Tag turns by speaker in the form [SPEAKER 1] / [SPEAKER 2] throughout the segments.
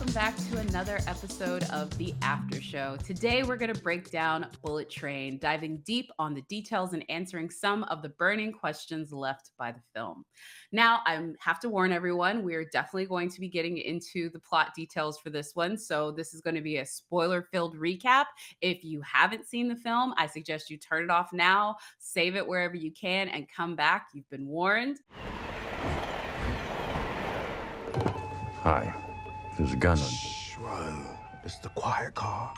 [SPEAKER 1] welcome back to another episode of the Aftershow. Today, we're going to break down Bullet Train, diving deep on the details and answering some of the burning questions left by the film. Now, I have to warn everyone, we're definitely going to be getting into the plot details for this one. So, this is going to be a spoiler filled recap. If you haven't seen the film, I suggest you turn it off now, save it wherever you can, and come back. You've been warned.
[SPEAKER 2] Hi. There's a gun on.
[SPEAKER 3] Shh, run. It's the quiet car.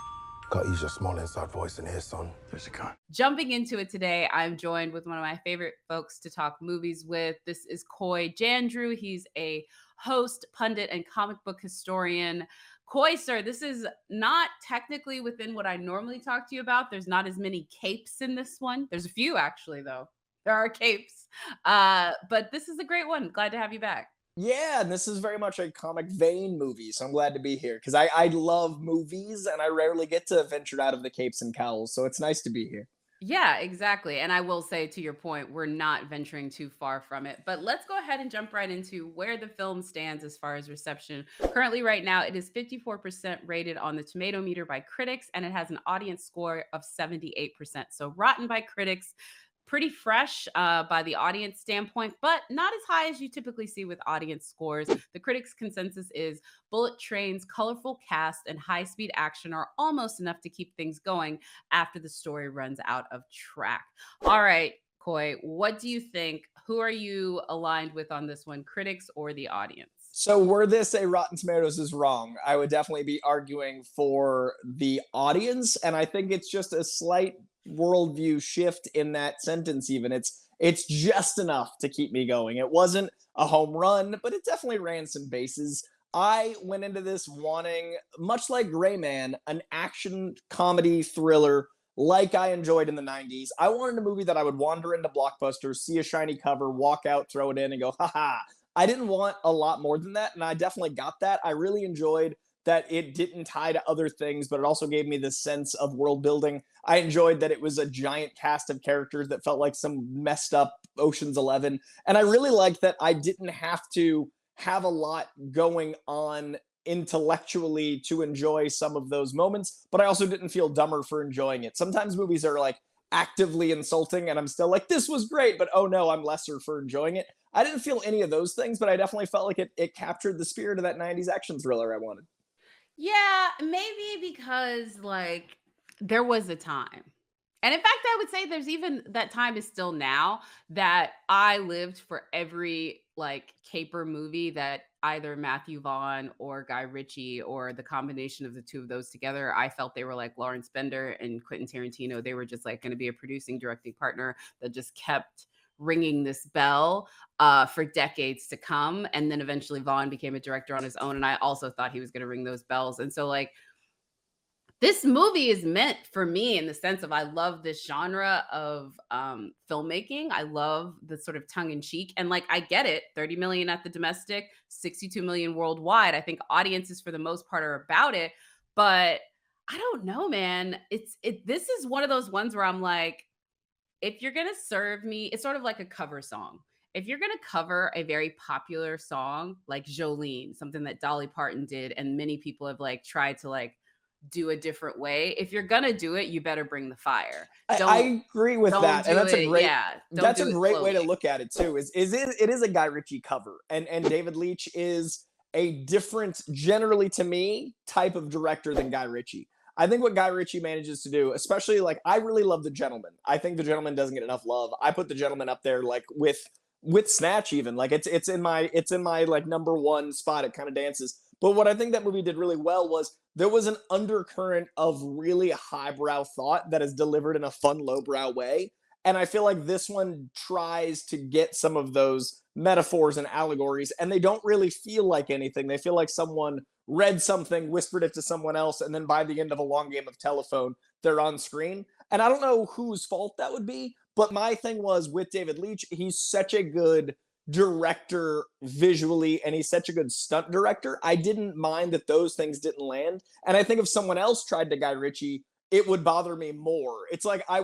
[SPEAKER 3] Gotta use your small inside voice in here, son.
[SPEAKER 2] There's a gun.
[SPEAKER 1] Jumping into it today, I'm joined with one of my favorite folks to talk movies with. This is Coy Jandreau. He's a host, pundit, and comic book historian. Coy, sir, this is not technically within what I normally talk to you about. There's not as many capes in this one. There's a few, actually, though. There are capes. But this is a great one. Glad to have you back.
[SPEAKER 4] Yeah, and this is very much a comic vein movie, so I'm glad to be here because I love movies and I rarely get to venture out of the capes and cowls, so it's nice to be here.
[SPEAKER 1] Yeah, exactly. And I will say, to your point, we're not venturing too far from it. But let's go ahead and jump right into where the film stands as far as reception. Currently, right now, it is 54% rated on the tomato meter by critics, and it has an audience score of 78%. So rotten by critics, pretty fresh by the audience standpoint, but not as high as you typically see with audience scores. The critics' consensus is Bullet Train's colorful cast and high-speed action are almost enough to keep things going after the story runs out of track. All right, Coy, what do you think? Who are you aligned with on this one, critics or the audience?
[SPEAKER 4] So were this a Rotten Tomatoes is wrong, I would definitely be arguing for the audience, and I think it's just a slight worldview shift in that sentence. Even it's just enough to keep me going. It wasn't a home run, but it definitely ran some bases. I went into this wanting, much like Gray Man, an action comedy thriller like I enjoyed in the 90s. I wanted a movie that I would wander into Blockbuster, see a shiny cover, walk out, throw it in, and go, haha. I didn't want a lot more than that, and I definitely got that. I really enjoyed that it didn't tie to other things, but it also gave me this sense of world building. I enjoyed that it was a giant cast of characters that felt like some messed up Ocean's 11. And I really liked that I didn't have to have a lot going on intellectually to enjoy some of those moments, but I also didn't feel dumber for enjoying it. Sometimes movies are like actively insulting and I'm still like, this was great, but oh no, I'm lesser for enjoying it. I didn't feel any of those things, but I definitely felt like it captured the spirit of that 90s action thriller I wanted.
[SPEAKER 1] Yeah, maybe because like there was a time. And in fact, I would say there's even that time is still now that I lived for every like caper movie that either Matthew Vaughn or Guy Ritchie or the combination of the two of those together. I felt they were like Lawrence Bender and Quentin Tarantino. They were just like going to be a producing, directing partner that just kept ringing this bell for decades to come. And then eventually Vaughn became a director on his own. And I also thought he was going to ring those bells. And so like, this movie is meant for me in the sense of I love this genre of filmmaking. I love the sort of tongue in cheek and like I get it. 30 million at the domestic, 62 million worldwide. I think audiences for the most part are about it, but I don't know, man. This is one of those ones where I'm like, if you're gonna serve me, it's sort of like a cover song. If you're gonna cover a very popular song like Jolene, something that Dolly Parton did, and many people have like tried to like do a different way. If you're gonna do it, you better bring the fire.
[SPEAKER 4] I agree with that, and that's a great way to look at it too. It is a Guy Ritchie cover, and David Leitch is a different, generally to me, type of director than Guy Ritchie. I think what Guy Ritchie manages to do, especially like I really love The Gentleman. I think The Gentleman doesn't get enough love. I put The Gentleman up there like with Snatch even. Like it's in my like number one spot. It kind of dances. But what I think that movie did really well was there was an undercurrent of really highbrow thought that is delivered in a fun lowbrow way. And I feel like this one tries to get some of those metaphors and allegories, and they don't really feel like anything. They feel like someone read something, whispered it to someone else, and then by the end of a long game of telephone, they're on screen. And I don't know whose fault that would be, but my thing was with David Leitch, he's such a good director visually, and he's such a good stunt director. I didn't mind that those things didn't land. And I think if someone else tried to Guy Ritchie, it would bother me more. It's like I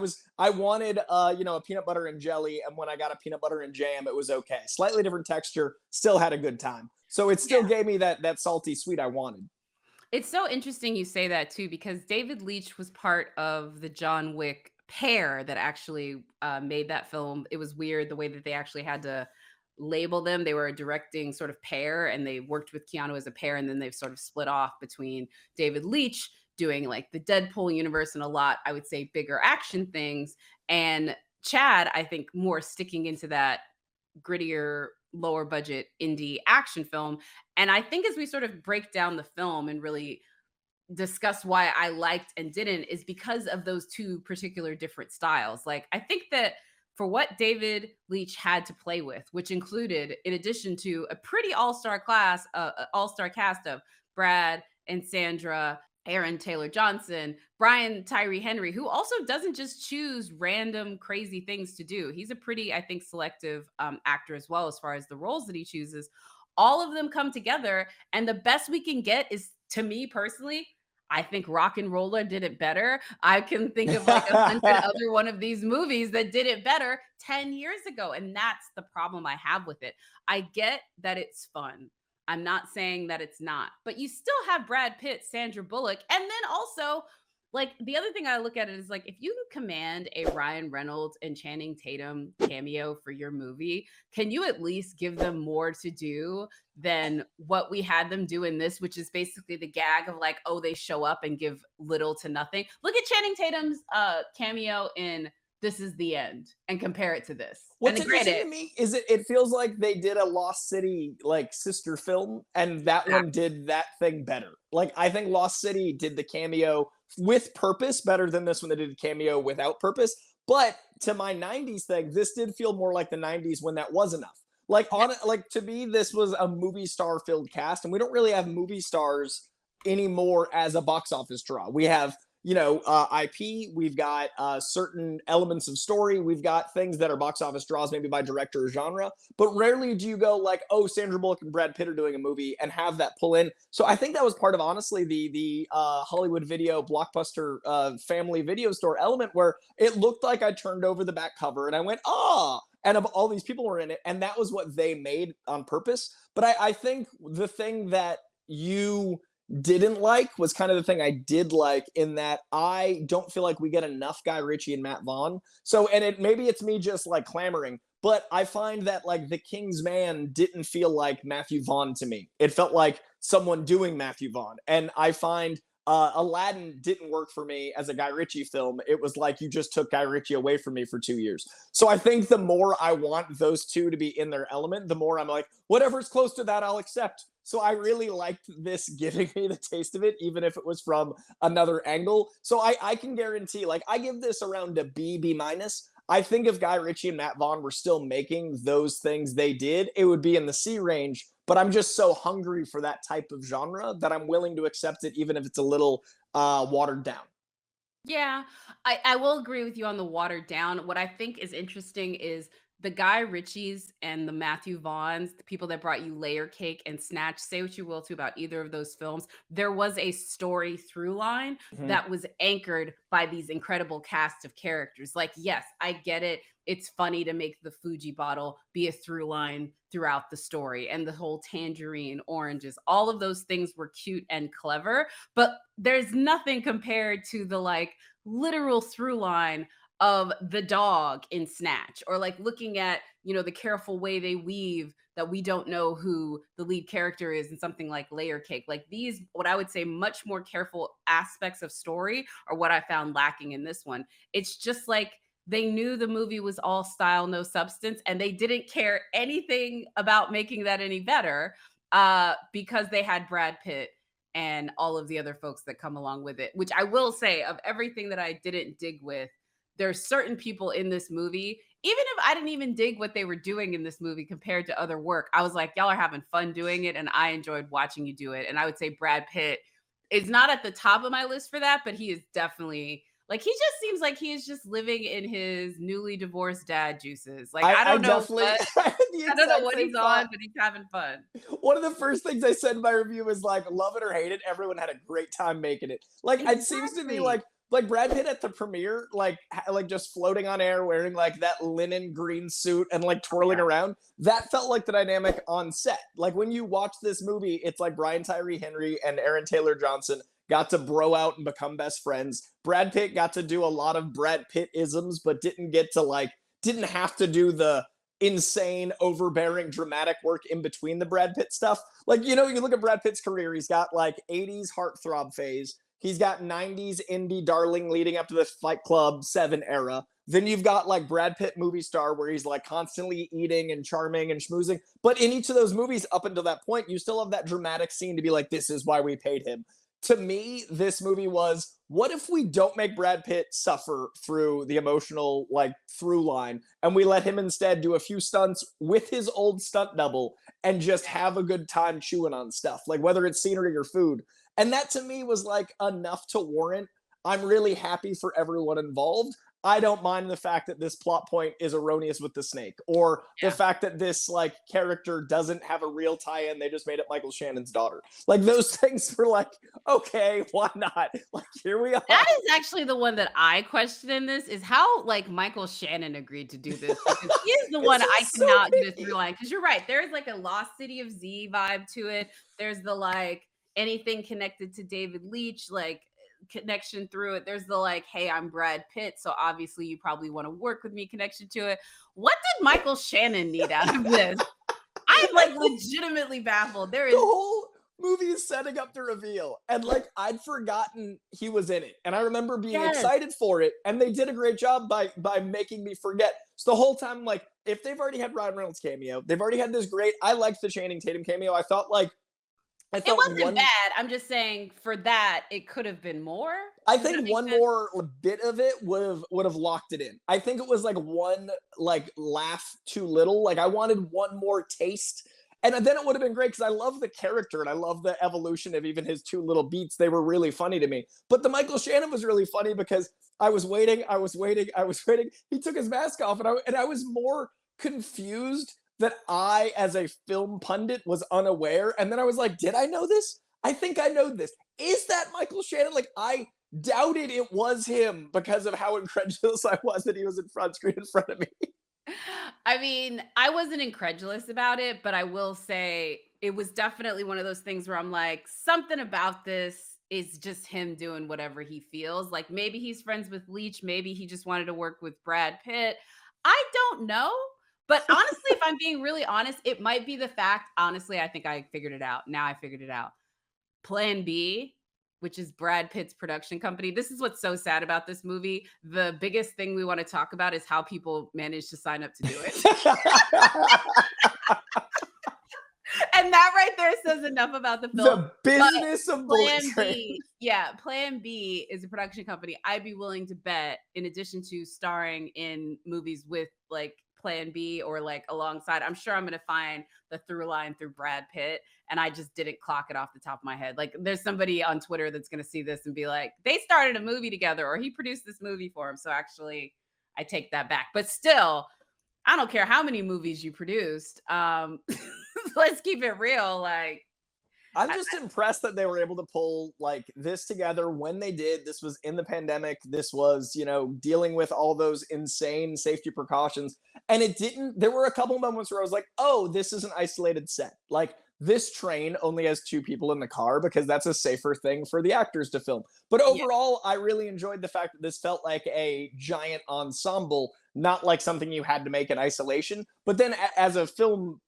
[SPEAKER 4] wanted a peanut butter and jelly, and when I got a peanut butter and jam, it was okay. Slightly different texture, still had a good time. So it still gave me that salty sweet I wanted.
[SPEAKER 1] It's so interesting you say that too, because David Leitch was part of the John Wick pair that actually made that film. It was weird the way that they actually had to label them. They were a directing sort of pair, and they worked with Keanu as a pair, and then they've sort of split off between David Leitch doing like the Deadpool universe and a lot, I would say, bigger action things, and Chad, I think, more sticking into that grittier, lower budget indie action film. And I think as we sort of break down the film and really discuss why I liked and didn't, is because of those two particular different styles. Like, I think that for what David Leitch had to play with, which included, in addition to a pretty all-star cast of Brad and Sandra, Aaron Taylor Johnson, Brian Tyree Henry, who also doesn't just choose random crazy things to do. He's a pretty, I think, selective actor as well as far as the roles that he chooses. All of them come together, and the best we can get is, to me personally, I think Rock and Roller did it better. I can think of like 100 other one of these movies that did it better 10 years ago, and that's the problem I have with it. I get that it's fun. I'm not saying that it's not, but you still have Brad Pitt, Sandra Bullock, and then also, like, the other thing I look at it is like, if you can command a Ryan Reynolds and Channing Tatum cameo for your movie, can you at least give them more to do than what we had them do in this, which is basically the gag of like, oh, they show up and give little to nothing. Look at Channing Tatum's cameo in This Is the End and compare it to this.
[SPEAKER 4] What's interesting to me is it feels like they did a Lost City like sister film, and that one did that thing better. Like, I think Lost City did the cameo with purpose better than this one that did a cameo without purpose. But to my 90s thing, this did feel more like the 90s when that was enough. Like, like, to me, this was a movie star filled cast, and we don't really have movie stars anymore as a box office draw. We have, you know, IP, we've got certain elements of story, we've got things that are box office draws maybe by director or genre, but rarely do you go like, oh, Sandra Bullock and Brad Pitt are doing a movie and have that pull in. So I think that was part of, honestly, the Hollywood Video Blockbuster family video store element, where it looked like I turned over the back cover and I went, ah, and all these people were in it, and that was what they made on purpose. But I think the thing that you didn't like was kind of the thing I did like, in that I don't feel like we get enough Guy Ritchie and Matt Vaughn. So, and maybe it's me just like clamoring, but I find that like The King's Man didn't feel like Matthew Vaughn to me. It felt like someone doing Matthew Vaughn. And I find Aladdin didn't work for me as a Guy Ritchie film. It was like you just took Guy Ritchie away from me for 2 years. So I think the more I want those two to be in their element, the more I'm like, whatever's close to that, I'll accept. So I really liked this giving me the taste of it, even if it was from another angle. So I can guarantee, like, I give this around a B minus. I think if Guy Ritchie and Matt Vaughn were still making those things they did, it would be in the C range. But I'm just so hungry for that type of genre that I'm willing to accept it, even if it's a little watered down.
[SPEAKER 1] Yeah, I will agree with you on the watered down. What I think is interesting is the Guy Ritchies and the Matthew Vaughns, the people that brought you Layer Cake and Snatch, say what you will to about either of those films, there was a story through line that was anchored by these incredible cast of characters. Like, yes, I get it. It's funny to make the Fuji bottle be a through line throughout the story, and the whole tangerine, oranges, all of those things were cute and clever, but there's nothing compared to the like literal through line of the dog in Snatch, or like looking at, you know, the careful way they weave that we don't know who the lead character is in something like Layer Cake. Like, these, what I would say, much more careful aspects of story are what I found lacking in this one. It's just like they knew the movie was all style, no substance, and they didn't care anything about making that any better because they had Brad Pitt and all of the other folks that come along with it, which I will say, of everything that I didn't dig with, there's certain people in this movie, even if I didn't even dig what they were doing in this movie compared to other work, I was like, y'all are having fun doing it, and I enjoyed watching you do it. And I would say Brad Pitt is not at the top of my list for that, but he is definitely, like, he just seems like he is just living in his newly divorced dad juices. Like, I don't know what he's on, but he's having fun.
[SPEAKER 4] One of the first things I said in my review was like, love it or hate it, everyone had a great time making it. Like, exactly. It seems to me like like Brad Pitt at the premiere, like just floating on air, wearing like that linen green suit and like twirling around. That felt like the dynamic on set. Like when you watch this movie, it's like Brian Tyree Henry and Aaron Taylor Johnson got to bro out and become best friends. Brad Pitt got to do a lot of Brad Pitt-isms, but didn't have to do the insane, overbearing, dramatic work in between the Brad Pitt stuff. Like, you look at Brad Pitt's career, he's got like 80s heartthrob phase. He's got 90s indie darling leading up to the Fight Club 7 era. Then you've got like Brad Pitt movie star where he's like constantly eating and charming and schmoozing. But in each of those movies up until that point, you still have that dramatic scene to be like, this is why we paid him. To me, this movie was, what if we don't make Brad Pitt suffer through the emotional like through line and we let him instead do a few stunts with his old stunt double and just have a good time chewing on stuff, like whether it's scenery or food. And that to me was like enough to warrant, I'm really happy for everyone involved. I don't mind the fact that this plot point is erroneous with the snake, or the fact that this like character doesn't have a real tie-in. They just made it Michael Shannon's daughter. Like those things were like, okay, why not? Like here we are.
[SPEAKER 1] That is actually the one that I question in this, is how like Michael Shannon agreed to do this. Because he is the one I cannot get a through line. Because you're right, there's like a Lost City of Z vibe to it. There's the like anything connected to David Leitch, like connection through it. There's the like, hey, I'm Brad Pitt, so obviously you probably want to work with me connection to it. What did Michael Shannon need out of this? I'm like legitimately baffled. There is
[SPEAKER 4] the whole movie is setting up the reveal, and like I'd forgotten he was in it, and I remember being excited for it, and they did a great job by making me forget. So the whole time, like, if they've already had Ryan Reynolds cameo, they've already had this great, I liked the Channing Tatum cameo. I thought
[SPEAKER 1] it wasn't bad. I'm just saying for that, it could have been more.
[SPEAKER 4] I think one more bit of it would have locked it in. I think it was like one like laugh too little. Like I wanted one more taste. And then it would have been great because I love the character and I love the evolution of even his two little beats. They were really funny to me. But the Michael Shannon was really funny because I was waiting. He took his mask off and I was more confused that I, as a film pundit, was unaware. And then I was like, did I know this? I think I know this. Is that Michael Shannon? Like, I doubted it was him because of how incredulous I was that he was in front of me.
[SPEAKER 1] I mean, I wasn't incredulous about it, but I will say it was definitely one of those things where I'm like, something about this is just him doing whatever he feels. Like maybe he's friends with Leitch. Maybe he just wanted to work with Brad Pitt. I don't know. But honestly, if I'm being really honest, it might be the fact, honestly, I think I figured it out. Now I figured it out. Plan B, which is Brad Pitt's production company. This is what's so sad about this movie. The biggest thing we want to talk about is how people managed to sign up to do it. And that right there says enough about the film.
[SPEAKER 4] The business of Bullet Train.
[SPEAKER 1] Plan B is a production company I'd be willing to bet, in addition to starring in movies with like Plan B or like alongside, I'm sure I'm going to find the through line through Brad Pitt, and I just didn't clock it off the top of my head. Like there's somebody on Twitter that's going to see this and be like, they started a movie together or he produced this movie for him. So actually I take that back, but still, I don't care how many movies you produced. Let's keep it real. Like,
[SPEAKER 4] I'm just impressed that they were able to pull like this together when they did. This was in the pandemic. This was, dealing with all those insane safety precautions. And there were a couple moments where I was like, oh, this is an isolated set. Like this train only has 2 people in the car because that's a safer thing for the actors to film. But overall, I really enjoyed the fact that this felt like a giant ensemble, not like something you had to make in isolation. But then as a film,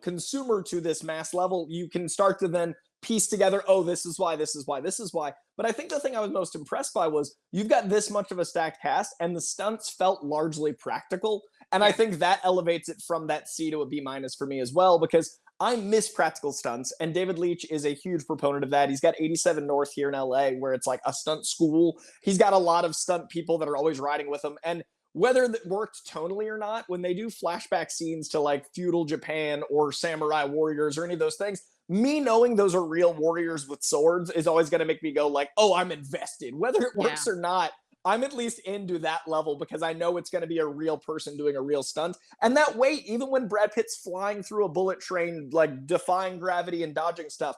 [SPEAKER 4] consumer to this mass level, you can start to then piece together, oh, this is why. But I think the thing I was most impressed by was you've got this much of a stacked cast and the stunts felt largely practical. And I think that elevates it from that C to a B- for me as well, because I miss practical stunts, and David Leitch is a huge proponent of that. He's got 87 North here in LA, where it's like a stunt school. He's got a lot of stunt people that are always riding with him. And whether that worked tonally or not, when they do flashback scenes to like feudal Japan or samurai warriors or any of those things, me knowing those are real warriors with swords is always going to make me go like, oh, I'm invested. Whether it works or not, I'm at least into that level because I know it's going to be a real person doing a real stunt. And that weight, even when Brad Pitt's flying through a bullet train, like defying gravity and dodging stuff,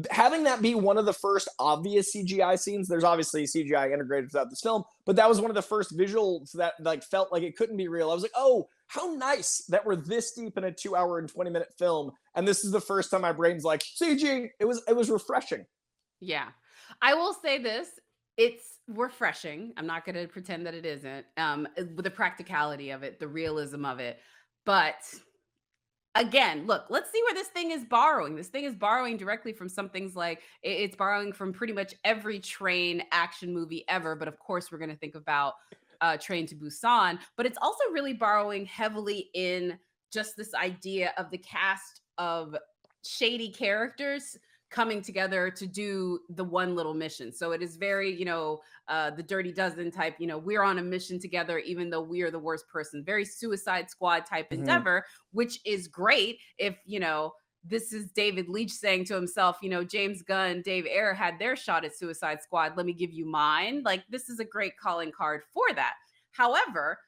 [SPEAKER 4] having that be one of the first obvious CGI scenes, there's obviously CGI integrated throughout this film, but that was one of the first visuals that like felt like it couldn't be real. I was like, oh, how nice that we're this deep in a 2 hour and 20-minute film. And this is the first time my brain's like, CG. It was refreshing.
[SPEAKER 1] Yeah. I will say this. It's refreshing. I'm not going to pretend that it isn't. With the practicality of it, the realism of it. But again, look, let's see where this thing is borrowing. This thing is borrowing directly from some things like it's borrowing from pretty much every train action movie ever. But of course, we're going to think about Train to Busan. But it's also really borrowing heavily in just this idea of the cast of shady characters coming together to do the one little mission. So it is very, the Dirty Dozen type, we're on a mission together, even though we are the worst person, very Suicide Squad type endeavor, which is great if, this is David Leitch saying to himself, James Gunn, Dave Ayer had their shot at Suicide Squad. Let me give you mine. Like, this is a great calling card for that. However,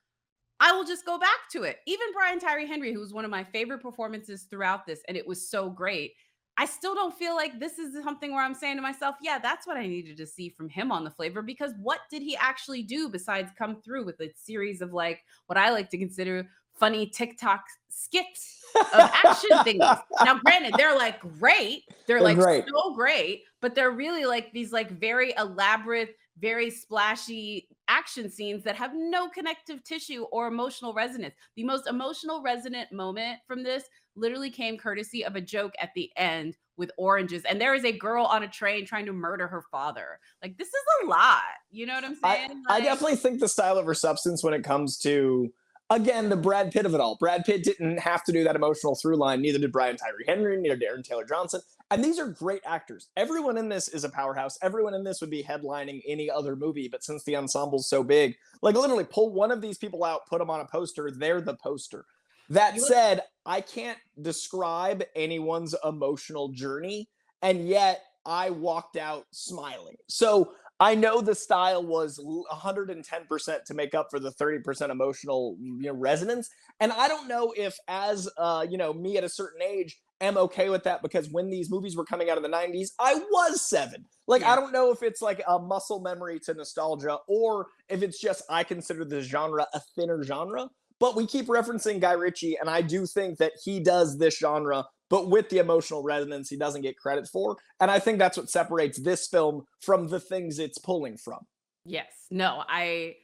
[SPEAKER 1] I will just go back to it. Even Brian Tyree Henry, who was one of my favorite performances throughout this, and it was so great, I still don't feel like this is something where I'm saying to myself, yeah, that's what I needed to see from him on The Flavor, because what did he actually do besides come through with a series of like what I like to consider funny TikTok skits of action things. Now, granted, they're like great. They're like great. So great, but they're really like these like very elaborate, very splashy action scenes that have no connective tissue or emotional resonance. The most emotional resonant moment from this literally came courtesy of a joke at the end with oranges. And there is a girl on a train trying to murder her father. Like, this is a lot. You know what I'm saying?
[SPEAKER 4] I definitely think the style over substance when it comes to, again, the Brad Pitt of it all. Brad Pitt didn't have to do that emotional through line. Neither did Brian Tyree Henry, neither did Aaron Taylor Johnson. And these are great actors. Everyone in this is a powerhouse. Everyone in this would be headlining any other movie. But since the ensemble's so big, like literally pull one of these people out, put them on a poster. They're the poster. That said, I can't describe anyone's emotional journey, and yet I walked out smiling. So I know the style was 110% to make up for the 30% emotional resonance. And I don't know if as, me at a certain age am okay with that, because when these movies were coming out in the 90s, I was 7. Like, I don't know if it's like a muscle memory to nostalgia, or if it's just I consider this genre a thinner genre. But we keep referencing Guy Ritchie, and I do think that he does this genre, but with the emotional resonance he doesn't get credit for. And I think that's what separates this film from the things it's pulling from.
[SPEAKER 1] Yes. No, I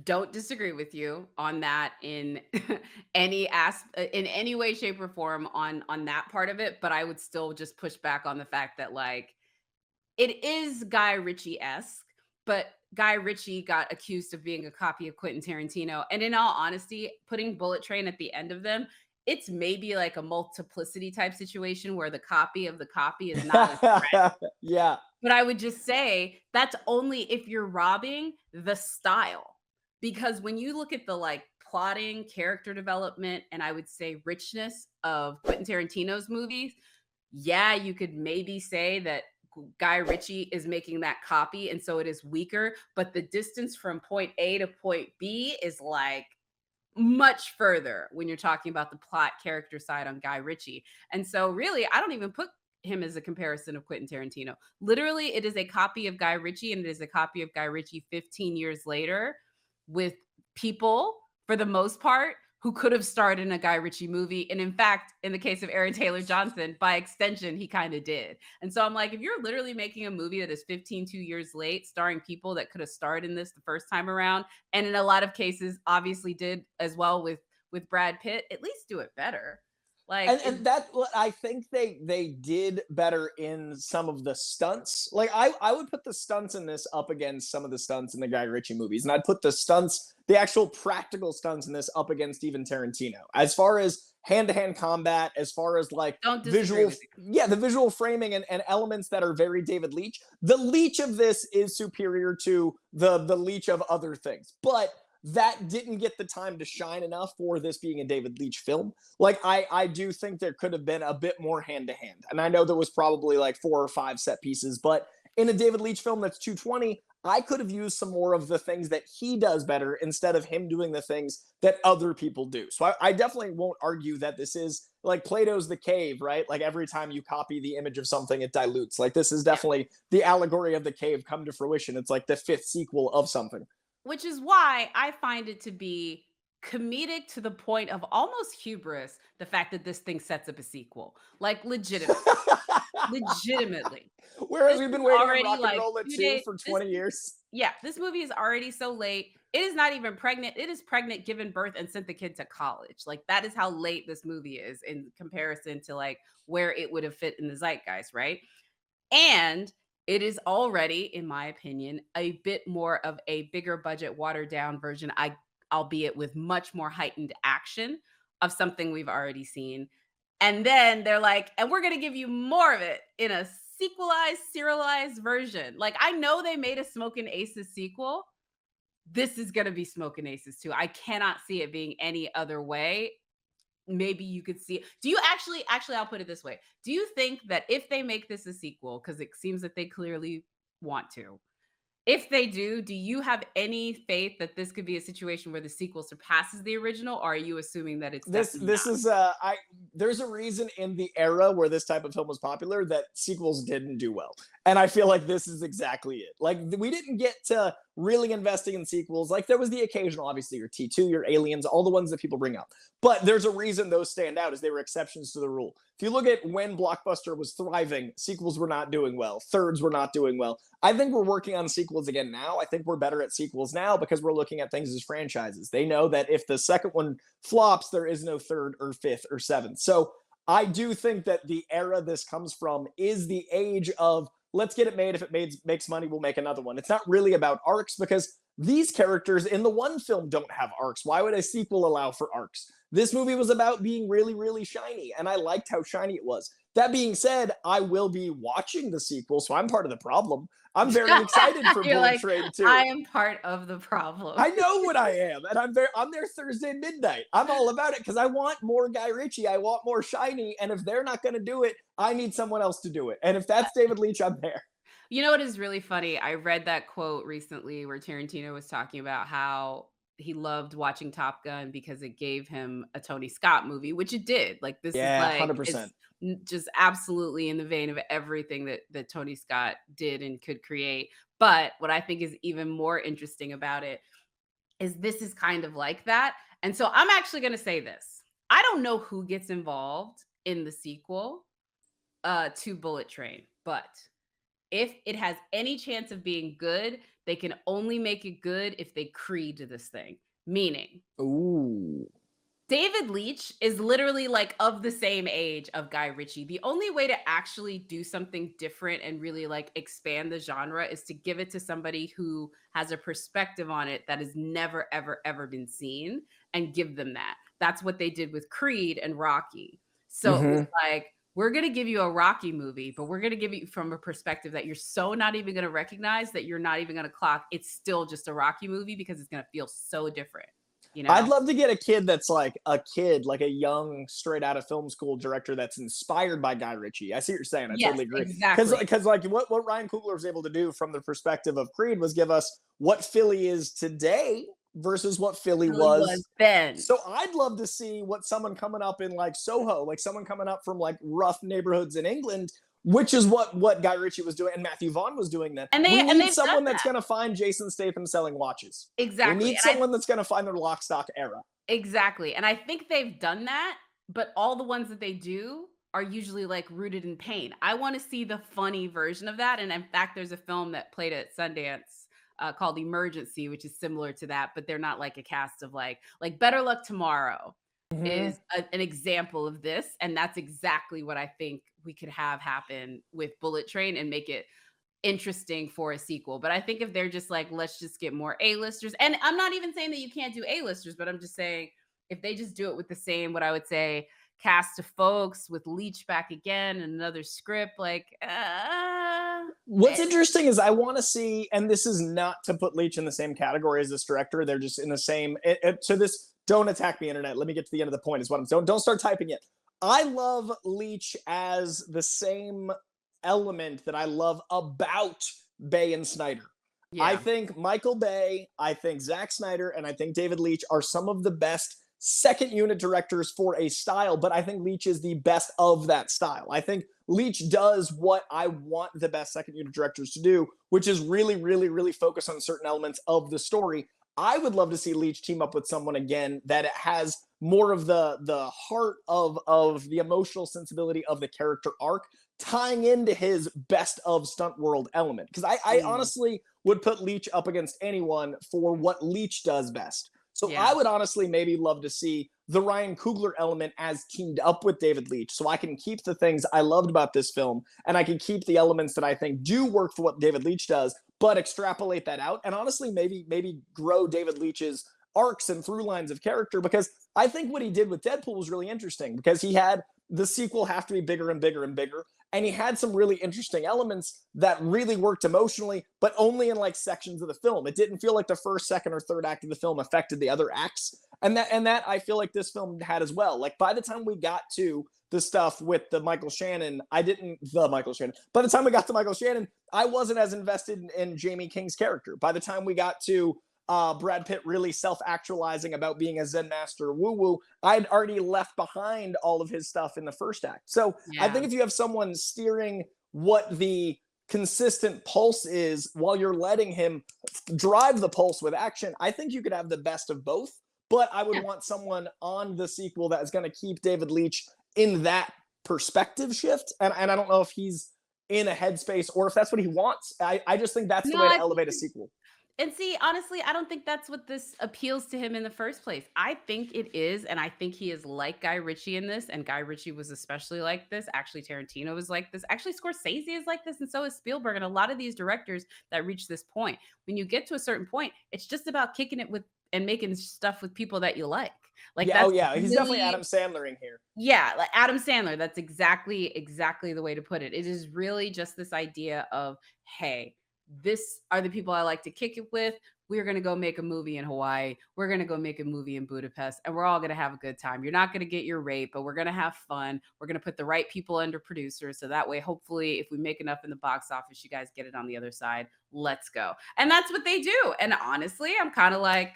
[SPEAKER 1] don't disagree with you on that in any way, shape, or form on that part of it. But I would still just push back on the fact that, like, it is Guy Ritchie-esque, but Guy Ritchie got accused of being a copy of Quentin Tarantino. And in all honesty, putting Bullet Train at the end of them, it's maybe like a multiplicity type situation where the copy of the copy is not a threat.
[SPEAKER 4] Yeah.
[SPEAKER 1] But I would just say that's only if you're robbing the style. Because when you look at the like plotting, character development, and I would say richness of Quentin Tarantino's movies, yeah, you could maybe say that Guy Ritchie is making that copy, and so it is weaker, but the distance from point A to point B is like much further when you're talking about the plot character side on Guy Ritchie. And so really, I don't even put him as a comparison of Quentin Tarantino. Literally, it is a copy of Guy Ritchie, and it is a copy of Guy Ritchie 15 years later with people, for the most part, who could have starred in a Guy Ritchie movie. And in fact, in the case of Aaron Taylor Johnson, by extension, he kind of did. And so I'm like, if you're literally making a movie that is 2 years late, starring people that could have starred in this the first time around, and in a lot of cases, obviously did as well with Brad Pitt, at least do it better. Like,
[SPEAKER 4] and that, I think they did better in some of the stunts. Like, I would put the stunts in this up against some of the stunts in the Guy Ritchie movies, and I'd put the stunts, the actual practical stunts in this, up against even Tarantino. As far as hand-to-hand combat, as far as like visual, the visual framing and elements that are very David Leitch. The Leitch of this is superior to the Leitch of other things, but that didn't get the time to shine enough for this being a David Leitch film. Like, I do think there could have been a bit more hand-to-hand. And I know there was probably like 4 or 5 set pieces, but in a David Leitch film that's 220, I could have used some more of the things that he does better instead of him doing the things that other people do. So I definitely won't argue that this is like Plato's The Cave, right? Like every time you copy the image of something, it dilutes. Like this is definitely the allegory of the cave come to fruition. It's like the 5th sequel of something.
[SPEAKER 1] Which is why I find it to be comedic to the point of almost hubris, the fact that this thing sets up a sequel. Like legitimately. Legitimately.
[SPEAKER 4] Whereas we've been waiting on Rock and Roll 2 for 20 years.
[SPEAKER 1] Yeah, this movie is already so late. It is not even pregnant. It is pregnant, given birth, and sent the kid to college. Like that is how late this movie is in comparison to like where it would have fit in the zeitgeist, right? And it is already, in my opinion, a bit more of a bigger budget, watered down version, albeit with much more heightened action of something we've already seen. And then they're like, and we're going to give you more of it in a sequelized, serialized version. Like, I know they made a Smokin' Aces sequel. This is going to be Smokin' Aces too. I cannot see it being any other way. Maybe you could see it. Do you actually, I'll put it this way. Do you think that if they make this a sequel, because it seems that they clearly want to, if they do you have any faith that this could be a situation where the sequel surpasses the original, or are you assuming that it's
[SPEAKER 4] this is there's a reason in the era where this type of film was popular that sequels didn't do well. And I feel like this is exactly it. Like we didn't get to really investing in sequels. Like there was the occasional, obviously your T2, your Aliens, all the ones that people bring up. But there's a reason those stand out, is they were exceptions to the rule. If you look at when Blockbuster was thriving, sequels were not doing well. Thirds were not doing well. I think we're working on sequels again now. I think we're better at sequels now because we're looking at things as franchises. They know that if the second one flops, there is no third or fifth or seventh. So I do think that the era this comes from is the age of let's get it made. If it makes money, we'll make another one. It's not really about arcs because these characters in the one film don't have arcs. Why would a sequel allow for arcs? This movie was about being really, really shiny, and I liked how shiny it was. That being said, I will be watching the sequel, so I'm part of the problem. I'm very excited for Bullet Train 2.
[SPEAKER 1] I am part of the problem.
[SPEAKER 4] I know what I am, and I'm there Thursday midnight. I'm all about it because I want more Guy Ritchie. I want more shiny, and if they're not going to do it, I need someone else to do it. And if that's David Leitch, I'm there.
[SPEAKER 1] You know what is really funny? I read that quote recently where Tarantino was talking about how he loved watching Top Gun because it gave him a Tony Scott movie, which it did. Like this is like
[SPEAKER 4] 100%.
[SPEAKER 1] Just absolutely in the vein of everything that Tony Scott did and could create. But what I think is even more interesting about it is this is kind of like that. And so I'm actually going to say this. I don't know who gets involved in the sequel to Bullet Train, but if it has any chance of being good, they can only make it good if they Creed this thing. Meaning, David Leitch is literally like of the same age of Guy Ritchie. The only way to actually do something different and really like expand the genre is to give it to somebody who has a perspective on it that has never, ever, ever been seen and give them that. That's what they did with Creed and Rocky. So it was like, we're going to give you a Rocky movie, but we're going to give you from a perspective that you're so not even going to recognize that you're not even going to clock. It's still just a Rocky movie because it's going to feel so different. You know?
[SPEAKER 4] I'd love to get a kid that's like a young, straight out of film school director that's inspired by Guy Ritchie. I see what you're saying. I totally agree.
[SPEAKER 1] Exactly.
[SPEAKER 4] Because like what Ryan Coogler was able to do from the perspective of Creed was give us what Philly is today versus what Philly was
[SPEAKER 1] then.
[SPEAKER 4] So I'd love to see what someone coming up in like Soho, like someone coming up from like rough neighborhoods in England, which is what Guy Ritchie was doing and Matthew Vaughn was doing then. We need someone that's going to find Jason Statham selling watches.
[SPEAKER 1] Exactly.
[SPEAKER 4] We need someone that's going to find their lock, stock era.
[SPEAKER 1] Exactly. And I think they've done that, but all the ones that they do are usually like rooted in pain. I want to see the funny version of that. And in fact, there's a film that played at Sundance called Emergency, which is similar to that, but they're not like a cast of like Better Luck Tomorrow is an example of this. And that's exactly what I think we could have happen with Bullet Train and make it interesting for a sequel. But I think if they're just like, let's just get more A-listers, and I'm not even saying that you can't do A-listers, but I'm just saying if they just do it with the same, what I would say, cast of folks with Leitch back again and another script, like
[SPEAKER 4] what's interesting is I want to see, and this is not to put Leitch in the same category as this director, they're just in the same so this, don't attack me, internet, let me get to the end of the point is what I'm saying. Don't start typing it. I love Leitch as the same element that I love about Bay and Snyder. I think Michael Bay, I think Zack Snyder, and I think David Leitch are some of the best second unit directors for a style, but I think Leitch is the best of that style. I think Leitch does what I want the best second unit directors to do, which is really, really, really focus on certain elements of the story. I would love to see Leitch team up with someone again that has more of the heart of the emotional sensibility of the character arc, tying into his best of stunt world element. Because I honestly would put Leitch up against anyone for what Leitch does best. So I would honestly maybe love to see the Ryan Coogler element as teamed up with David Leitch, so I can keep the things I loved about this film, and I can keep the elements that I think do work for what David Leitch does, but extrapolate that out, and honestly maybe grow David Leitch's arcs and through lines of character, because I think what he did with Deadpool was really interesting, because he had the sequel have to be bigger and bigger and bigger, and he had some really interesting elements that really worked emotionally, but only in like sections of the film. It didn't feel like the first, second, or third act of the film affected the other acts, and that I feel like this film had as well. Like by the time we got to the stuff with the Michael Shannon, by the time we got to Michael Shannon, I wasn't as invested in Jamie King's character. By the time we got to Brad Pitt really self-actualizing about being a Zen master woo-woo, I'd already left behind all of his stuff in the first act. So I think if you have someone steering what the consistent pulse is while you're letting him drive the pulse with action, I think you could have the best of both. But I would want someone on the sequel that is going to keep David Leitch in that perspective shift. And I don't know if he's in a headspace or if that's what he wants. I just think that's the way to elevate a sequel.
[SPEAKER 1] And see, honestly, I don't think that's what this appeals to him in the first place. I think it is, and I think he is like Guy Ritchie in this, and Guy Ritchie was especially like this. Actually, Tarantino was like this. Actually, Scorsese is like this, and so is Spielberg, and a lot of these directors that reach this point. When you get to a certain point, it's just about kicking it with and making stuff with people that you like. Like
[SPEAKER 4] he's definitely Adam Sandler in here.
[SPEAKER 1] Yeah, like Adam Sandler. That's exactly the way to put it. It is really just this idea of, hey, this are the people I like to kick it with. We're going to go make a movie in Hawaii. We're going to go make a movie in Budapest, and we're all going to have a good time. You're not going to get your rate, but we're going to have fun. We're going to put the right people under producers. So that way, hopefully, if we make enough in the box office, you guys get it on the other side. Let's go. And that's what they do. And honestly, I'm kind of like,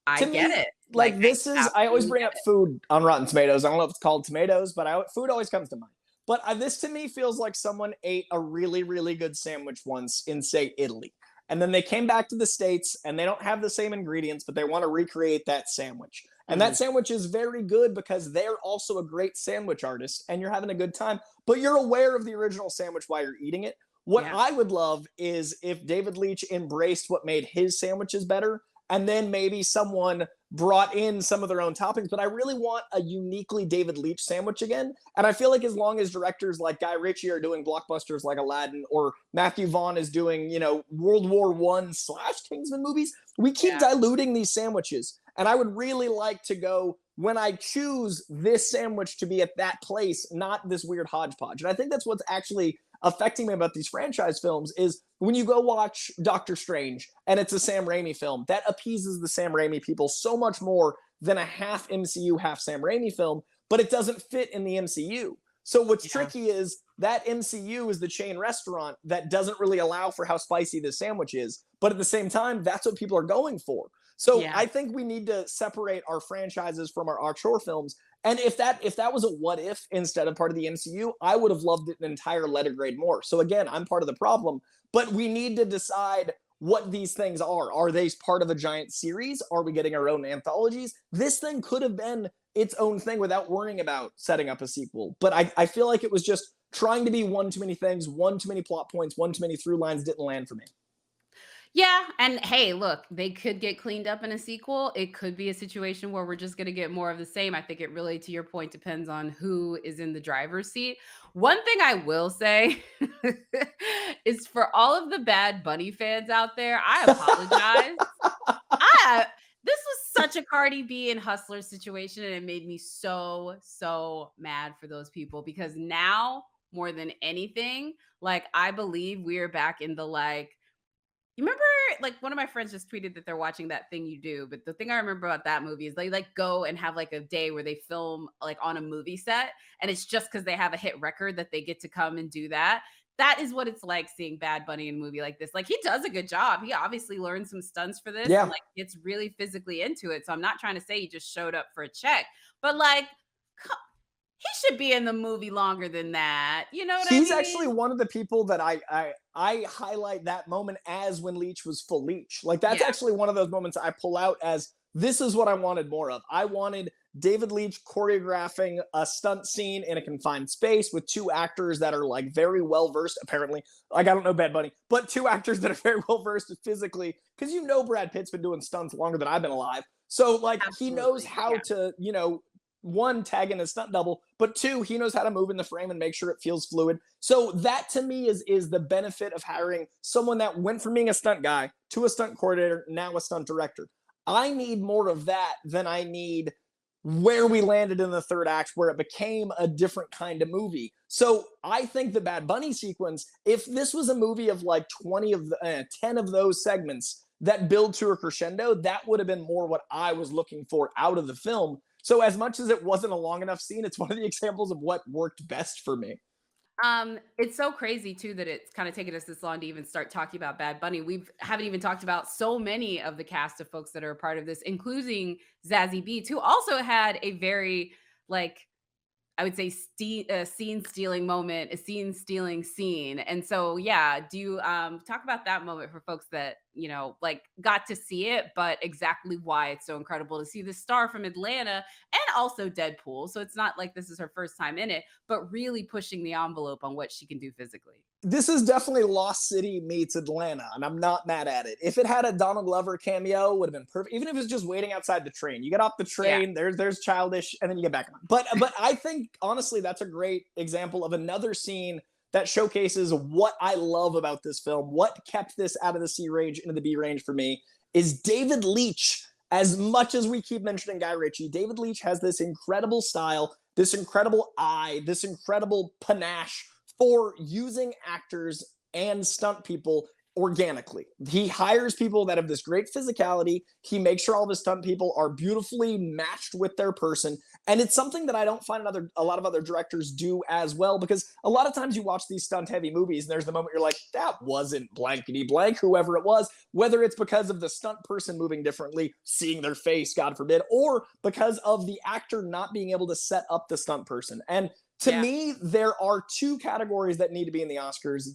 [SPEAKER 1] I get it.
[SPEAKER 4] Like this is, I always bring up food on Rotten Tomatoes. I don't know if it's called tomatoes, but food always comes to mind. But this to me feels like someone ate a really, really good sandwich once in, say, Italy. And then they came back to the States and they don't have the same ingredients, but they want to recreate that sandwich. And that sandwich is very good because they're also a great sandwich artist and you're having a good time, but you're aware of the original sandwich while you're eating it. What I would love is if David Leitch embraced what made his sandwiches better, and then maybe someone brought in some of their own toppings. But I really want a uniquely David Leitch sandwich again. And I feel like as long as directors like Guy Ritchie are doing blockbusters like Aladdin, or Matthew Vaughn is doing, World War I/Kingsman movies, we keep diluting these sandwiches. And I would really like to go, when I choose this sandwich, to be at that place, not this weird hodgepodge. And I think that's what's actually affecting me about these franchise films is when you go watch Doctor Strange and it's a Sam Raimi film, that appeases the Sam Raimi people so much more than a half MCU, half Sam Raimi film, but it doesn't fit in the MCU. So what's tricky is that MCU is the chain restaurant that doesn't really allow for how spicy this sandwich is. But at the same time, that's what people are going for. So I think we need to separate our franchises from our short films. And if that was a what if instead of part of the MCU, I would have loved it an entire letter grade more. So again, I'm part of the problem, but we need to decide what these things are. Are they part of a giant series? Are we getting our own anthologies? This thing could have been its own thing without worrying about setting up a sequel. But I feel like it was just trying to be one too many things, one too many plot points, one too many through lines didn't land for me.
[SPEAKER 1] Yeah. And hey, look, they could get cleaned up in a sequel. It could be a situation where we're just going to get more of the same. I think it really, to your point, depends on who is in the driver's seat. One thing I will say is for all of the Bad Bunny fans out there, I apologize. This was such a Cardi B and Hustler situation, and it made me so mad for those people, because now more than anything, like, I believe we are back in the, like, you remember, like, one of my friends just tweeted that they're watching That Thing You Do, but the thing I remember about that movie is they like go and have like a day where they film like on a movie set, and it's just because they have a hit record that they get to come and do that. that is what it's like seeing Bad Bunny in a movie like this. Like, he does a good job. He obviously learned some stunts for this,
[SPEAKER 4] Yeah.
[SPEAKER 1] and like gets really physically into it. So I'm not trying to say he just showed up for a check, but like, he should be in the movie longer than that. You know what I mean?
[SPEAKER 4] He's actually one of the people that I highlight that moment as when Leach was full Leach. Like, that's actually one of those moments I pull out as, this is what I wanted more of. I wanted David Leach choreographing a stunt scene in a confined space with two actors that are like very well versed, apparently. Like, I don't know Bad Bunny, but two actors that are very well versed physically, because you know Brad Pitt's been doing stunts longer than I've been alive. So like, he knows how to, you know, one, tag in a stunt double, but two, he knows how to move in the frame and make sure it feels fluid. So that to me is the benefit of hiring someone that went from being a stunt guy to a stunt coordinator, now a stunt director. I need more of that than I need where we landed in the third act, where it became a different kind of movie. So I think the Bad Bunny sequence, if this was a movie of like 10 of those segments that build to a crescendo, that would have been more what I was looking for out of the film. So as much as it wasn't a long enough scene, it's one of the examples of what worked best for me.
[SPEAKER 1] It's so crazy too that it's kind of taken us this long to even start talking about Bad Bunny. We haven't even talked about so many of the cast of folks that are a part of this, including Zazie Beetz, who also had a very, like, I would say scene stealing moment, a scene stealing scene. And so, yeah, do you talk about that moment for folks that, you know, like got to see it, but exactly why it's so incredible to see the star from Atlanta and also Deadpool. So it's not like this is her first time in it, but really pushing the envelope on what she can do physically.
[SPEAKER 4] This is definitely Lost City meets Atlanta, and I'm not mad at it. If it had a Donald Glover cameo, would have been perfect. Even if it's just waiting outside the train, you get off the train, there's Childish, and then you get back on. But I think honestly, that's a great example of another scene that showcases what I love about this film. What kept this out of the C range into the B range for me is David Leitch. As much as we keep mentioning Guy Ritchie, David Leitch has this incredible style, this incredible eye, this incredible panache for using actors and stunt people organically. He hires people that have this great physicality. He makes sure all of his stunt people are beautifully matched with their person. And it's something that I don't find a lot of other directors do as well, because a lot of times you watch these stunt heavy movies and there's the moment you're like, that wasn't blankety blank, whoever it was, whether it's because of the stunt person moving differently, seeing their face, God forbid, or because of the actor not being able to set up the stunt person. And to me, there are two categories that need to be in the Oscars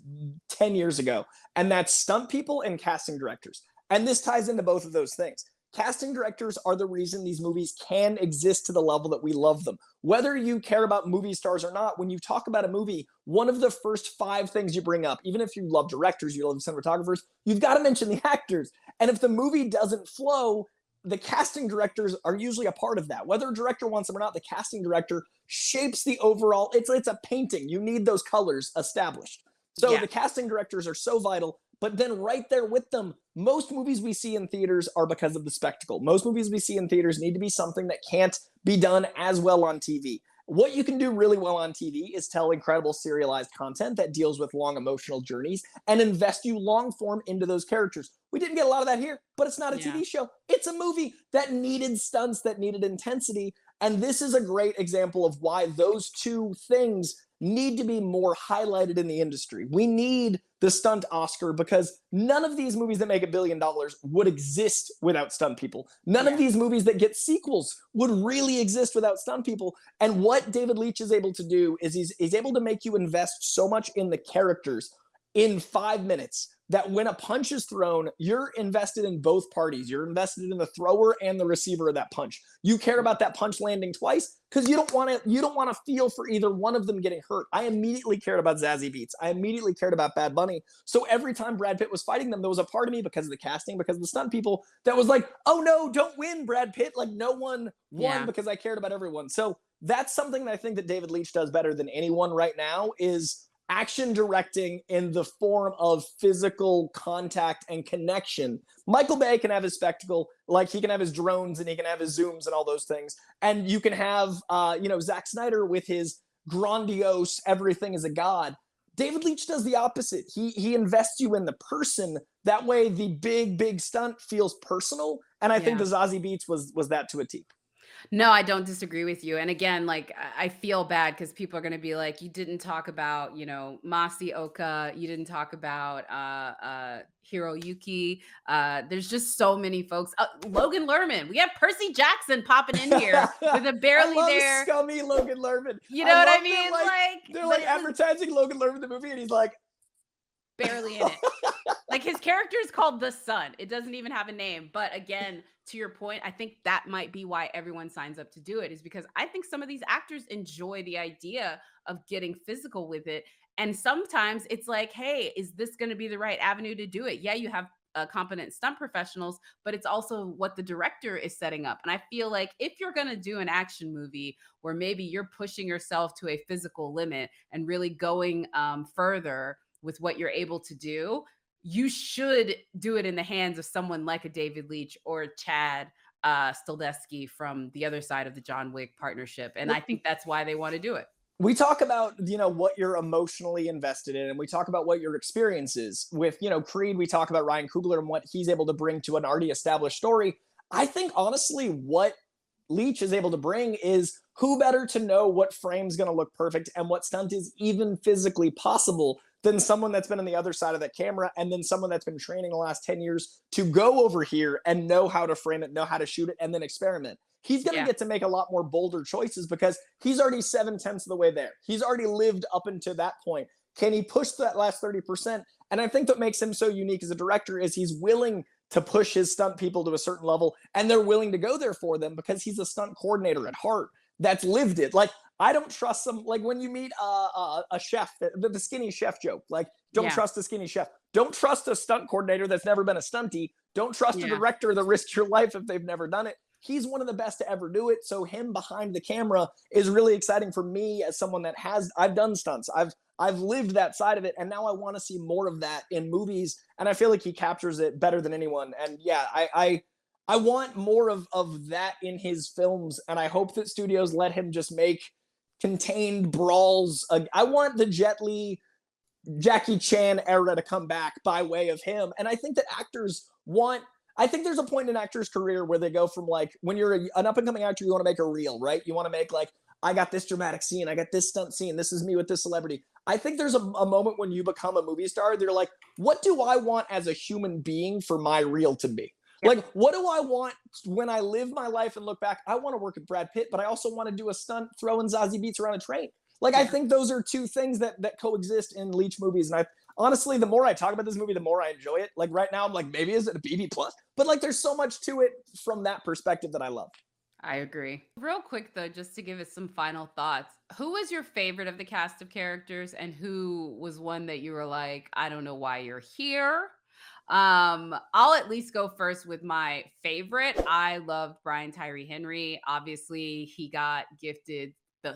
[SPEAKER 4] 10 years ago, and that's stunt people and casting directors. And this ties into both of those things. Casting directors are the reason these movies can exist to the level that we love them. Whether you care about movie stars or not, when you talk about a movie, one of the first 5 things you bring up, even if you love directors, you love cinematographers, you've got to mention the actors. And if the movie doesn't flow, the casting directors are usually a part of that. Whether a director wants them or not, the casting director shapes the overall, it's a painting. You need those colors established. So the casting directors are so vital, but then right there with them, most movies we see in theaters are because of the spectacle. Most movies we see in theaters need to be something that can't be done as well on TV. What you can do really well on TV is tell incredible serialized content that deals with long emotional journeys and invest you long form into those characters. We didn't get a lot of that here, but it's not a TV show. It's a movie that needed stunts, that needed intensity. And this is a great example of why those two things need to be more highlighted in the industry. We need the stunt Oscar because none of these movies that make $1 billion would exist without stunt people. None of these movies that get sequels would really exist without stunt people. And what David Leitch is able to do is he's able to make you invest so much in the characters in 5 minutes that when a punch is thrown, you're invested in both parties. You're invested in the thrower and the receiver of that punch. You care about that punch landing twice because you don't want to feel for either one of them getting hurt. I immediately cared about Zazie Beetz. I immediately cared about Bad Bunny. So every time Brad Pitt was fighting them, there was a part of me because of the casting, because of the stunt people, that was like, oh no, don't win, Brad Pitt. Like, no one won because I cared about everyone. So that's something that I think that David Leitch does better than anyone right now, is action directing in the form of physical contact and connection. Michael Bay can have his spectacle, like he can have his drones and he can have his zooms and all those things. And you can have, Zack Snyder with his grandiose, everything is a god. David Leitch does the opposite. He invests you in the person. That way the big stunt feels personal. And I think the Zazie Beetz was that to a T.
[SPEAKER 1] No, I don't disagree with you. And again, like I feel bad because people are going to be like, you didn't talk about, Masi Oka, you didn't talk about Hiroyuki. There's just so many folks. Logan Lerman. We have Percy Jackson popping in here with a barely
[SPEAKER 4] I love
[SPEAKER 1] there.
[SPEAKER 4] scummy Logan Lerman.
[SPEAKER 1] You know what I mean?
[SPEAKER 4] They're like advertising Logan Lerman the movie, and he's like
[SPEAKER 1] barely in it. Like his character is called the Sun. It doesn't even have a name. But again, to your point, I think that might be why everyone signs up to do it, is because I think some of these actors enjoy the idea of getting physical with it. And sometimes it's like, hey, is this going to be the right avenue to do it? Yeah, you have competent stunt professionals, but it's also what the director is setting up. And I feel like if you're going to do an action movie where maybe you're pushing yourself to a physical limit and really going further with what you're able to do, you should do it in the hands of someone like a David Leitch or Chad Stahelski from the other side of the John Wick partnership. And I think that's why they want to do it.
[SPEAKER 4] We talk about, what you're emotionally invested in, and we talk about what your experience is. With, Creed, we talk about Ryan Coogler and what he's able to bring to an already established story. I think, honestly, what Leitch is able to bring is who better to know what frame's going to look perfect and what stunt is even physically possible than someone that's been on the other side of that camera, and then someone that's been training the last 10 years to go over here and know how to frame it, know how to shoot it, and then experiment. He's going to get to make a lot more bolder choices because he's already 7/10 of the way there. He's already lived up until that point. Can he push that last 30%? And I think what makes him so unique as a director is he's willing to push his stunt people to a certain level, and they're willing to go there for them because he's a stunt coordinator at heart that's lived it. Like, I don't trust some, like when you meet a chef, the skinny chef joke, like don't trust a skinny chef. Don't trust a stunt coordinator that's never been a stuntie. Don't trust a director that risked your life if they've never done it. He's one of the best to ever do it. So him behind the camera is really exciting for me as someone that I've done stunts. I've lived that side of it. And now I want to see more of that in movies. And I feel like he captures it better than anyone. And yeah, I want more of that in his films. And I hope that studios let him just make contained brawls. I want the Jet Li, Jackie Chan era to come back by way of him. And I think that I think there's a point in an actor's career where they go from, like, when you're an up and coming actor, you want to make a reel, right? You want to make, like, I got this dramatic scene, I got this stunt scene, this is me with this celebrity. I think there's a moment when you become a movie star, they're like, what do I want as a human being for my reel to be? Like, what do I want when I live my life and look back? I want to work with Brad Pitt, but I also want to do a stunt throwing Zazie Beetz around a train. Like, I think those are two things that coexist in Leitch movies. And honestly, the more I talk about this movie, the more I enjoy it. Like right now, I'm like, maybe is it a BB plus? But like, there's so much to it from that perspective that I love.
[SPEAKER 1] I agree. Real quick though, just to give us some final thoughts, who was your favorite of the cast of characters, and who was one that you were like, I don't know why you're here? I'll at least go first with my favorite. I loved Brian Tyree Henry. Obviously, he got gifted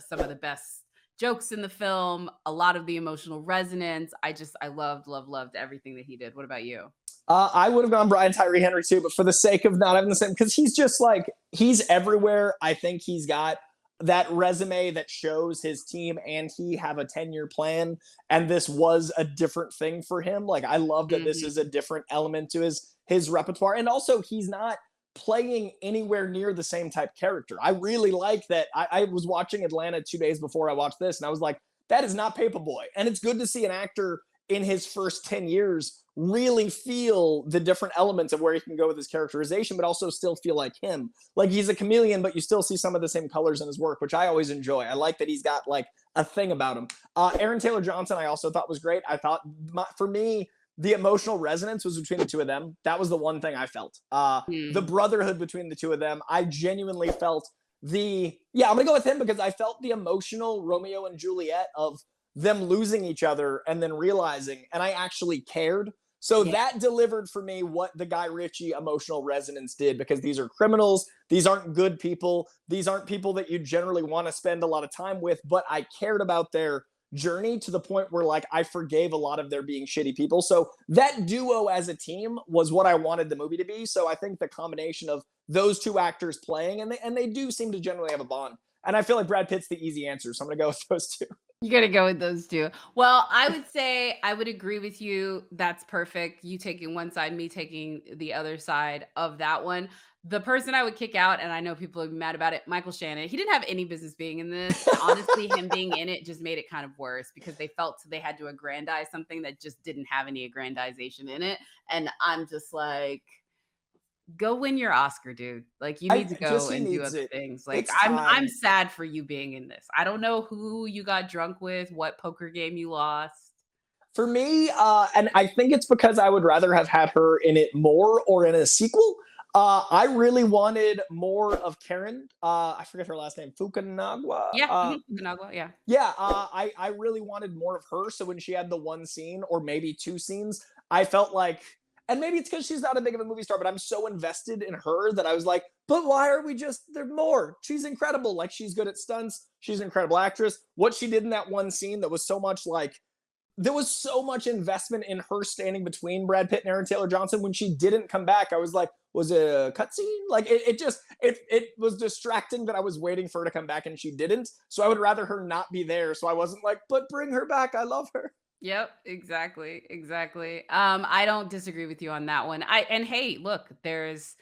[SPEAKER 1] some of the best jokes in the film, a lot of the emotional resonance. I loved everything that he did. What about you?
[SPEAKER 4] I would have gone Brian Tyree Henry too, but for the sake of not having the same, because he's just like, he's everywhere. I think he's got that resume that shows his team and he have a 10-year plan. And this was a different thing for him. Like, I love that this is a different element to his repertoire. And also, he's not playing anywhere near the same type character. I really like that. I was watching Atlanta 2 days before I watched this, and I was like, that is not Paperboy. And it's good to see an actor in his first 10 years really feel the different elements of where he can go with his characterization, but also still feel like him. Like, he's a chameleon, but you still see some of the same colors in his work, which I always enjoy. I like that he's got like a thing about him. Aaron Taylor Johnson, I also thought was great. I thought for me, the emotional resonance was between the two of them. That was the one thing I felt. The brotherhood between the two of them. I genuinely felt I'm going to go with him because I felt the emotional Romeo and Juliet of them losing each other and then realizing, and I actually cared. So that delivered for me what the Guy Ritchie emotional resonance did, because these are criminals. These aren't good people. These aren't people that you generally want to spend a lot of time with, but I cared about their journey to the point where, like, I forgave a lot of their being shitty people. So that duo as a team was what I wanted the movie to be. So I think the combination of those two actors playing, and they do seem to generally have a bond. And I feel like Brad Pitt's the easy answer. So I'm going to go with those two.
[SPEAKER 1] You gotta go with those two. Well, I would say I would agree with you. That's perfect. You taking one side, me taking the other side of that one. The person I would kick out, and I know people are mad about it, Michael Shannon. He didn't have any business being in this. And honestly, him being in it just made it kind of worse because they felt they had to aggrandize something that just didn't have any aggrandization in it. And I'm just like, go win your Oscar, dude. Like you need to go and do other things. Like I'm sad for you being in this. I don't know who you got drunk with, what poker game you lost.
[SPEAKER 4] For me, and I think it's because I would rather have had her in it more or in a sequel. I really wanted more of Karen. I forget her last name. Fukunaga.
[SPEAKER 1] Yeah, Fukunaga. Yeah.
[SPEAKER 4] Yeah. I really wanted more of her. So when she had the one scene or maybe two scenes, I felt like, and maybe it's because she's not a big of a movie star, but I'm so invested in her that I was like, but why are we just, there's more? She's incredible. Like she's good at stunts. She's an incredible actress. What she did in that one scene that was so much like, there was so much investment in her standing between Brad Pitt and Aaron Taylor Johnson. When she didn't come back, I was like, was it a cutscene? Like it was distracting that I was waiting for her to come back and she didn't. So I would rather her not be there. So I wasn't like, but bring her back. I love her.
[SPEAKER 1] Yep, exactly. I don't disagree with you on that one. And hey, look, there's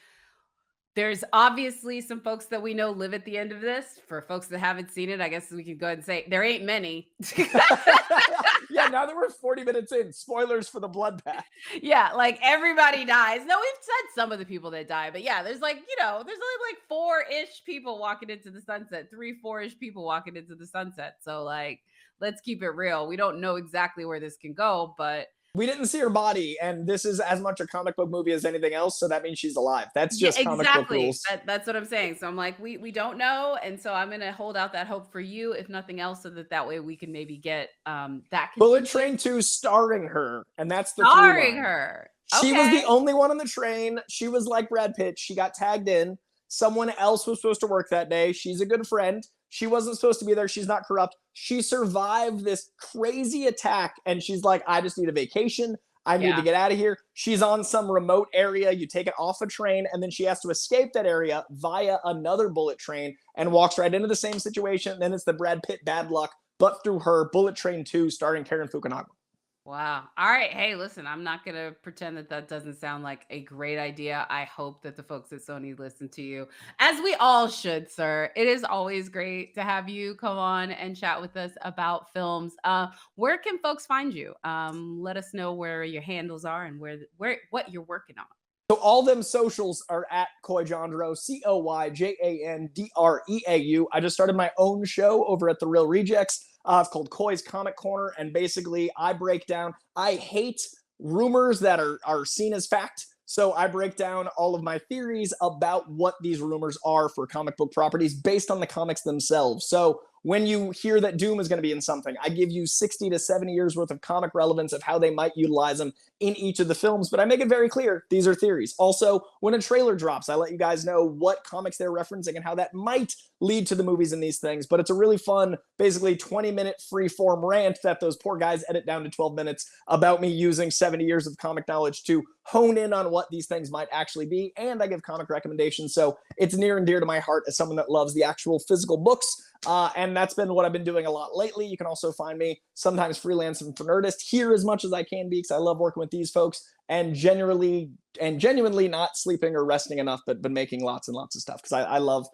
[SPEAKER 1] obviously some folks that we know live at the end of this. For folks that haven't seen it, I guess we could go ahead and say there ain't many.
[SPEAKER 4] Yeah, now that we're 40 minutes in, spoilers for the bloodbath.
[SPEAKER 1] Yeah, like everybody dies. No, we've said some of the people that die, but yeah, there's like, there's only like 4-ish people walking into the sunset, 3-4-ish people walking into the sunset. So like, let's keep it real. We don't know exactly where this can go, but
[SPEAKER 4] we didn't see her body, and this is as much a comic book movie as anything else, so that means she's alive. That's just comic book rules.
[SPEAKER 1] That's what I'm saying. So I'm like, we don't know, and so I'm gonna hold out that hope for you, if nothing else, so that way we can maybe get that
[SPEAKER 4] Bullet Train 2 starring her, and that's the
[SPEAKER 1] starring her.
[SPEAKER 4] Okay. She was the only one on the train. She was like Brad Pitt. She got tagged in. Someone else was supposed to work that day. She's a good friend. She wasn't supposed to be there. She's not corrupt. She survived this crazy attack, and she's like, I just need a vacation. I need to get out of here. She's on some remote area. You take it off a train, and then she has to escape that area via another bullet train and walks right into the same situation. Then it's the Brad Pitt bad luck, but through her, Bullet Train 2 starring Karen Fukunaga.
[SPEAKER 1] Wow. All right. Hey, listen, I'm not going to pretend that doesn't sound like a great idea. I hope that the folks at Sony listen to you, as we all should, sir. It is always great to have you come on and chat with us about films. Where can folks find you? Let us know where your handles are and what you're working on.
[SPEAKER 4] So all them socials are at Coy Jandreau, CoyJandreau. I just started my own show over at The Real Rejects. It's called Coy's Comic Corner, and basically I break down, I hate rumors that are seen as fact, so I break down all of my theories about what these rumors are for comic book properties based on the comics themselves. So when you hear that Doom is going to be in something, I give you 60 to 70 years worth of comic relevance of how they might utilize them in each of the films, but I make it very clear these are theories. Also, when a trailer drops, I let you guys know what comics they're referencing and how that might lead to the movies in these things. But it's a really fun, basically 20-minute free-form rant that those poor guys edit down to 12 minutes about me using 70 years of comic knowledge to hone in on what these things might actually be. And I give comic recommendations. So it's near and dear to my heart as someone that loves the actual physical books. And that's been what I've been doing a lot lately. You can also find me sometimes freelancing for Nerdist here as much as I can be, because I love working with these folks and genuinely not sleeping or resting enough, but making lots and lots of stuff. Because I love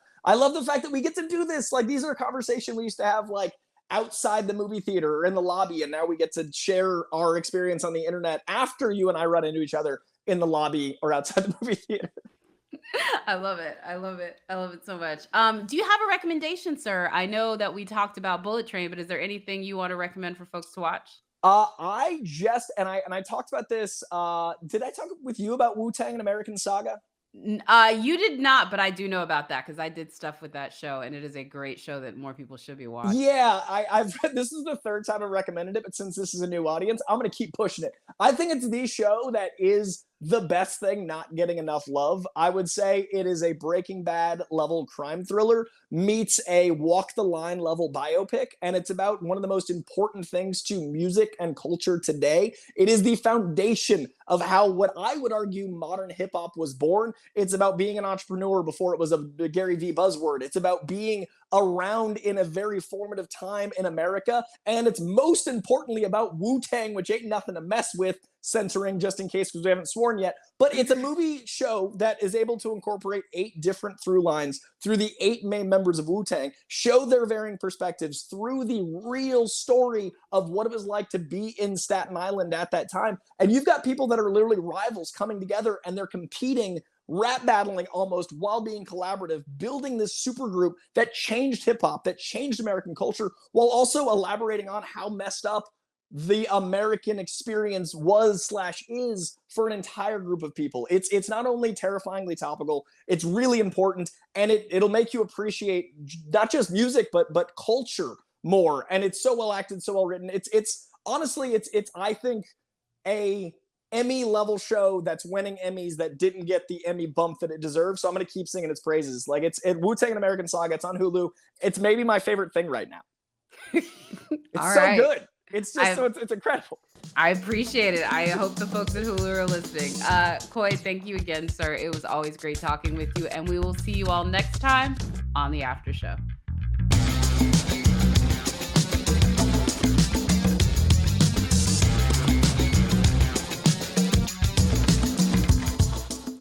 [SPEAKER 4] the fact that we get to do this. Like, these are a conversation we used to have like outside the movie theater or in the lobby, and now we get to share our experience on the internet after you and I run into each other in the lobby or outside the movie theater.
[SPEAKER 1] I love it. I love it so much. Do you have a recommendation, sir? I know that we talked about Bullet Train, but is there anything you want to recommend for folks to watch?
[SPEAKER 4] I talked about this. Did I talk with you about Wu-Tang and American Saga?
[SPEAKER 1] You did not, but I do know about that because I did stuff with that show, and it is a great show that more people should be watching.
[SPEAKER 4] Yeah, I've this is the third time I've recommended it, but since this is a new audience, I'm going to keep pushing it. I think it's the show that is the best thing not getting enough love. I would say it is a Breaking Bad level crime thriller meets a Walk the Line level biopic, and it's about one of the most important things to music and culture today. It is the foundation of how, what I would argue, modern hip hop was born. It's about being an entrepreneur before it was a Gary Vee buzzword. It's about being around in a very formative time in America, and it's most importantly about Wu-Tang, which ain't nothing to mess with, censoring just in case because we haven't sworn yet. But it's a movie show that is able to incorporate 8 different through lines through the 8 main members of Wu-Tang, show their varying perspectives through the real story of what it was like to be in Staten Island at that time. And you've got people that are literally rivals coming together, and they're competing, rap battling almost, while being collaborative, building this super group that changed hip hop, that changed American culture, while also elaborating on how messed up the American experience was/is for an entire group of people. It's not only terrifyingly topical, it's really important, and it'll make you appreciate not just music but culture more. And it's so well acted, so well written. It's honestly I think a Emmy level show that's winning Emmys that didn't get the Emmy bump that it deserves. So I'm going to keep singing its praises. Like, it's Wu-Tang: An American Saga. It's on Hulu. It's maybe my favorite thing right now. It's
[SPEAKER 1] All
[SPEAKER 4] so
[SPEAKER 1] right.
[SPEAKER 4] Good. It's just it's incredible.
[SPEAKER 1] I appreciate it. I hope the folks at Hulu are listening. Coy, thank you again, sir. It was always great talking with you, and we will see you all next time on the After Show.